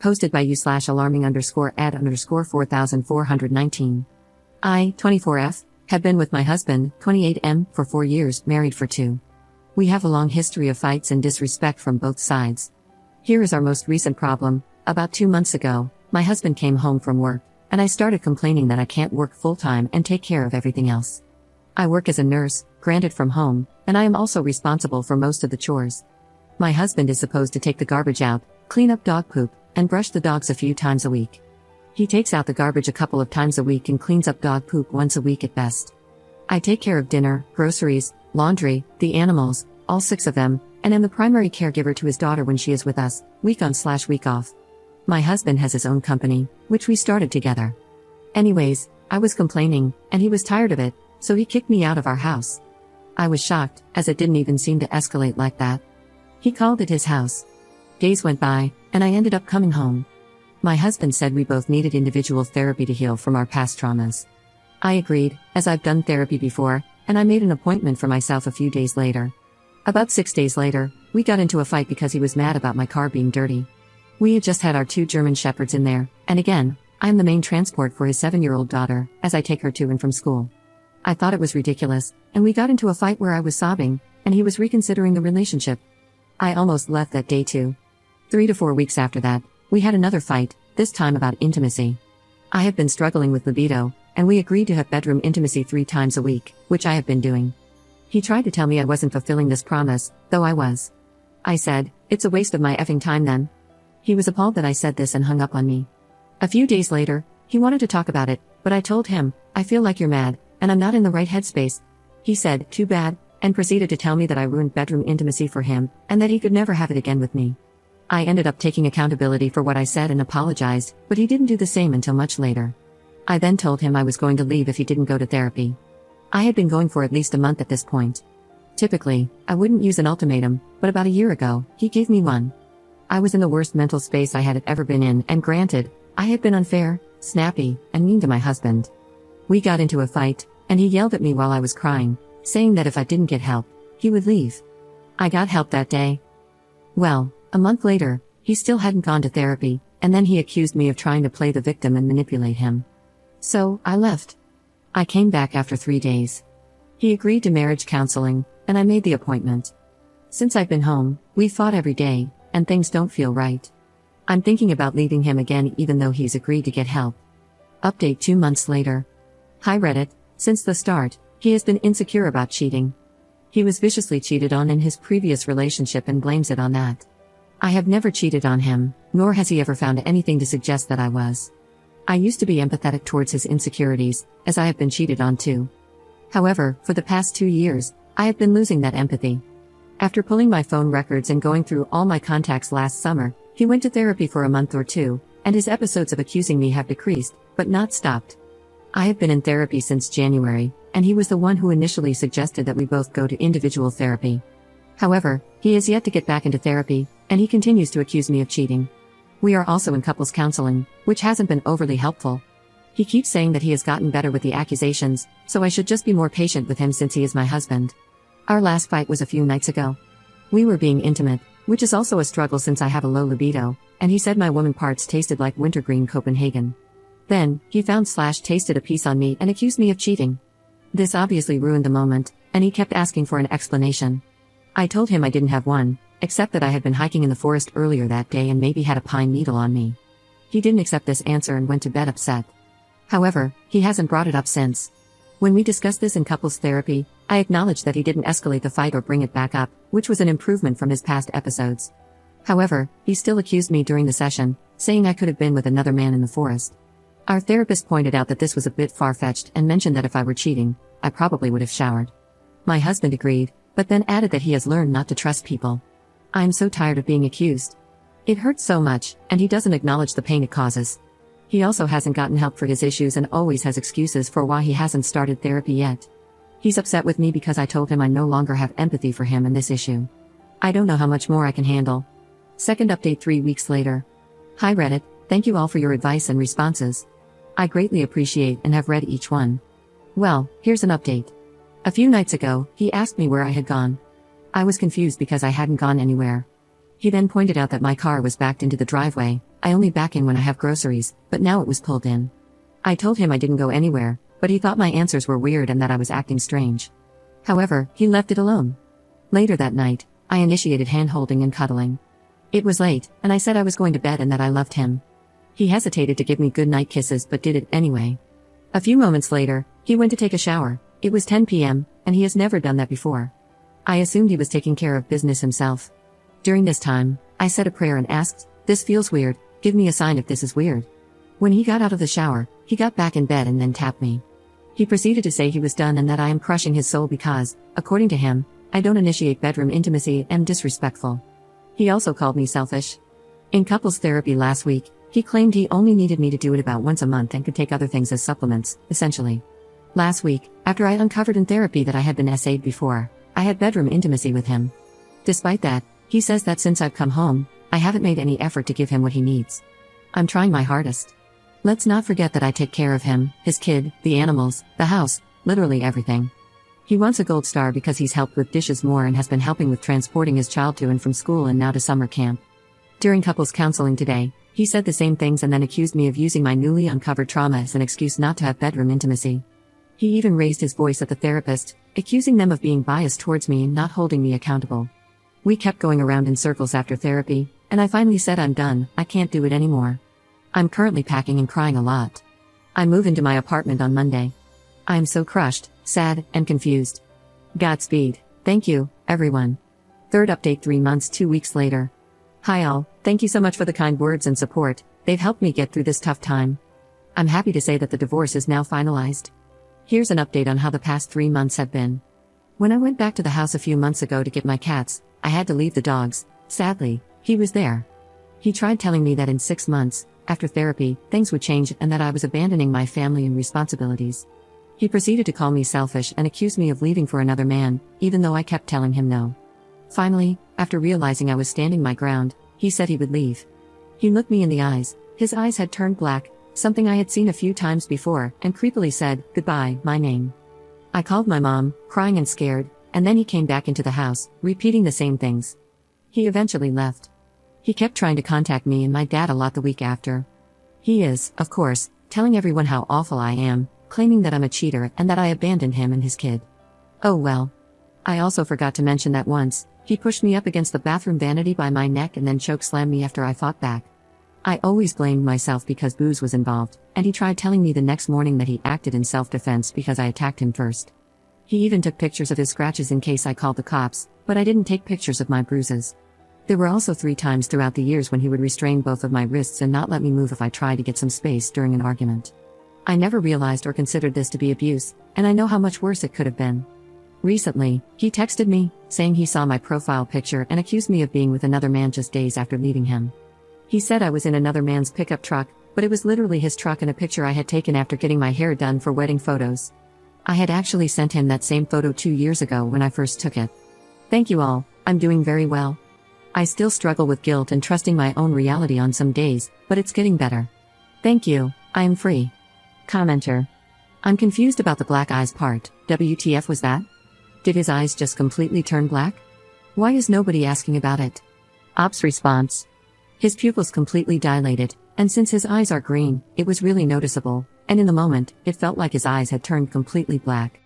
Posted by you/alarming_ad_4419. I, 24F, have been with my husband, 28M, for 4 years, married for 2. We have a long history of fights and disrespect from both sides. Here is our most recent problem. About 2 months ago, my husband came home from work, and I started complaining that I can't work full-time and take care of everything else. I work as a nurse, granted from home, and I am also responsible for most of the chores. My husband is supposed to take the garbage out, clean up dog poop, and brush the dogs a few times a week. He takes out the garbage a couple of times a week and cleans up dog poop once a week at best. I take care of dinner, groceries, laundry, the animals, all 6 of them, and am the primary caregiver to his daughter when she is with us, week on/week off. My husband has his own company, which we started together. Anyways, I was complaining, and he was tired of it, so he kicked me out of our house. I was shocked, as it didn't even seem to escalate like that. He called it his house. Days went by, and I ended up coming home. My husband said we both needed individual therapy to heal from our past traumas. I agreed, as I've done therapy before, and I made an appointment for myself a few days later. About 6 days later, we got into a fight because he was mad about my car being dirty. We had just had our 2 German Shepherds in there, and again, I am the main transport for his 7-year-old daughter, as I take her to and from school. I thought it was ridiculous, and we got into a fight where I was sobbing, and he was reconsidering the relationship. I almost left that day too. 3 to 4 weeks after that, we had another fight, this time about intimacy. I have been struggling with libido, and we agreed to have bedroom intimacy 3 times a week, which I have been doing. He tried to tell me I wasn't fulfilling this promise, though I was. I said, "It's a waste of my effing time then." He was appalled that I said this and hung up on me. A few days later, he wanted to talk about it, but I told him, "I feel like you're mad, and I'm not in the right headspace." He said, "Too bad," and proceeded to tell me that I ruined bedroom intimacy for him, and that he could never have it again with me. I ended up taking accountability for what I said and apologized, but he didn't do the same until much later. I then told him I was going to leave if he didn't go to therapy. I had been going for at least a month at this point. Typically, I wouldn't use an ultimatum, but about a year ago, he gave me one. I was in the worst mental space I had ever been in, and granted, I had been unfair, snappy, and mean to my husband. We got into a fight, and he yelled at me while I was crying, saying that if I didn't get help, he would leave. I got help that day. Well, a month later, he still hadn't gone to therapy, and then he accused me of trying to play the victim and manipulate him. So, I left. I came back after 3 days. He agreed to marriage counseling, and I made the appointment. Since I've been home, we've fought every day, and things don't feel right. I'm thinking about leaving him again even though he's agreed to get help. Update 2 months later. Hi Reddit, since the start, he has been insecure about cheating. He was viciously cheated on in his previous relationship and blames it on that. I have never cheated on him, nor has he ever found anything to suggest that I was. I used to be empathetic towards his insecurities, as I have been cheated on too. However, for the past 2 years, I have been losing that empathy. After pulling my phone records and going through all my contacts last summer, he went to therapy for a month or 2, and his episodes of accusing me have decreased, but not stopped. I have been in therapy since January, and he was the one who initially suggested that we both go to individual therapy. However, he has yet to get back into therapy, and he continues to accuse me of cheating. We are also in couples counseling, which hasn't been overly helpful. He keeps saying that he has gotten better with the accusations, so I should just be more patient with him since he is my husband. Our last fight was a few nights ago. We were being intimate, which is also a struggle since I have a low libido, and he said my woman parts tasted like wintergreen Copenhagen. Then, he found/tasted a piece on me and accused me of cheating. This obviously ruined the moment, and he kept asking for an explanation. I told him I didn't have one, except that I had been hiking in the forest earlier that day and maybe had a pine needle on me. He didn't accept this answer and went to bed upset. However, he hasn't brought it up since. When we discussed this in couples therapy, I acknowledged that he didn't escalate the fight or bring it back up, which was an improvement from his past episodes. However, he still accused me during the session, saying I could have been with another man in the forest. Our therapist pointed out that this was a bit far-fetched and mentioned that if I were cheating, I probably would have showered. My husband agreed, but then added that he has learned not to trust people. I'm so tired of being accused. It hurts so much, and he doesn't acknowledge the pain it causes. He also hasn't gotten help for his issues and always has excuses for why he hasn't started therapy yet. He's upset with me because I told him I no longer have empathy for him and this issue. I don't know how much more I can handle. Second update 3 weeks later. Hi Reddit, thank you all for your advice and responses. I greatly appreciate and have read each one. Well, here's an update. A few nights ago, he asked me where I had gone. I was confused because I hadn't gone anywhere. He then pointed out that my car was backed into the driveway, I only back in when I have groceries, but now it was pulled in. I told him I didn't go anywhere, but he thought my answers were weird and that I was acting strange. However, he left it alone. Later that night, I initiated hand-holding and cuddling. It was late, and I said I was going to bed and that I loved him. He hesitated to give me goodnight kisses but did it anyway. A few moments later, he went to take a shower. It was 10 p.m., and he has never done that before. I assumed he was taking care of business himself. During this time, I said a prayer and asked, "This feels weird, give me a sign if this is weird." When he got out of the shower, he got back in bed and then tapped me. He proceeded to say he was done and that I am crushing his soul because, according to him, I don't initiate bedroom intimacy and am disrespectful. He also called me selfish. In couples therapy last week, he claimed he only needed me to do it about once a month and could take other things as supplements, essentially. Last week, after I uncovered in therapy that I had been SA'd before, I had bedroom intimacy with him. Despite that, he says that since I've come home, I haven't made any effort to give him what he needs. I'm trying my hardest. Let's not forget that I take care of him, his kid, the animals, the house, literally everything. He wants a gold star because he's helped with dishes more and has been helping with transporting his child to and from school and now to summer camp. During couples counseling today, he said the same things and then accused me of using my newly uncovered trauma as an excuse not to have bedroom intimacy. He even raised his voice at the therapist, accusing them of being biased towards me and not holding me accountable. We kept going around in circles after therapy, and I finally said I'm done, I can't do it anymore. I'm currently packing and crying a lot. I move into my apartment on Monday. I am so crushed, sad, and confused. Godspeed. Thank you, everyone. Third update 3 months 2 weeks later. Hi all, thank you so much for the kind words and support, they've helped me get through this tough time. I'm happy to say that the divorce is now finalized. Here's an update on how the past 3 months have been. When I went back to the house a few months ago to get my cats, I had to leave the dogs. Sadly, he was there. He tried telling me that in 6 months, after therapy, things would change and that I was abandoning my family and responsibilities. He proceeded to call me selfish and accuse me of leaving for another man, even though I kept telling him no. Finally, after realizing I was standing my ground, he said he would leave. He looked me in the eyes, his eyes had turned black, something I had seen a few times before, and creepily said, "Goodbye, my name." I called my mom, crying and scared, and then he came back into the house, repeating the same things. He eventually left. He kept trying to contact me and my dad a lot the week after. He is, of course, telling everyone how awful I am, claiming that I'm a cheater and that I abandoned him and his kid. Oh well. I also forgot to mention that once, he pushed me up against the bathroom vanity by my neck and then chokeslammed me after I fought back. I always blamed myself because booze was involved, and he tried telling me the next morning that he acted in self-defense because I attacked him first. He even took pictures of his scratches in case I called the cops, but I didn't take pictures of my bruises. There were also 3 times throughout the years when he would restrain both of my wrists and not let me move if I tried to get some space during an argument. I never realized or considered this to be abuse, and I know how much worse it could have been. Recently, he texted me, saying he saw my profile picture and accused me of being with another man just days after leaving him. He said I was in another man's pickup truck, but it was literally his truck and a picture I had taken after getting my hair done for wedding photos. I had actually sent him that same photo 2 years ago when I first took it. Thank you all, I'm doing very well. I still struggle with guilt and trusting my own reality on some days, but it's getting better. Thank you, I am free. Commenter. I'm confused about the black eyes part, WTF was that? Did his eyes just completely turn black? Why is nobody asking about it? Ops response. His pupils completely dilated, and since his eyes are green, it was really noticeable, and in the moment, it felt like his eyes had turned completely black.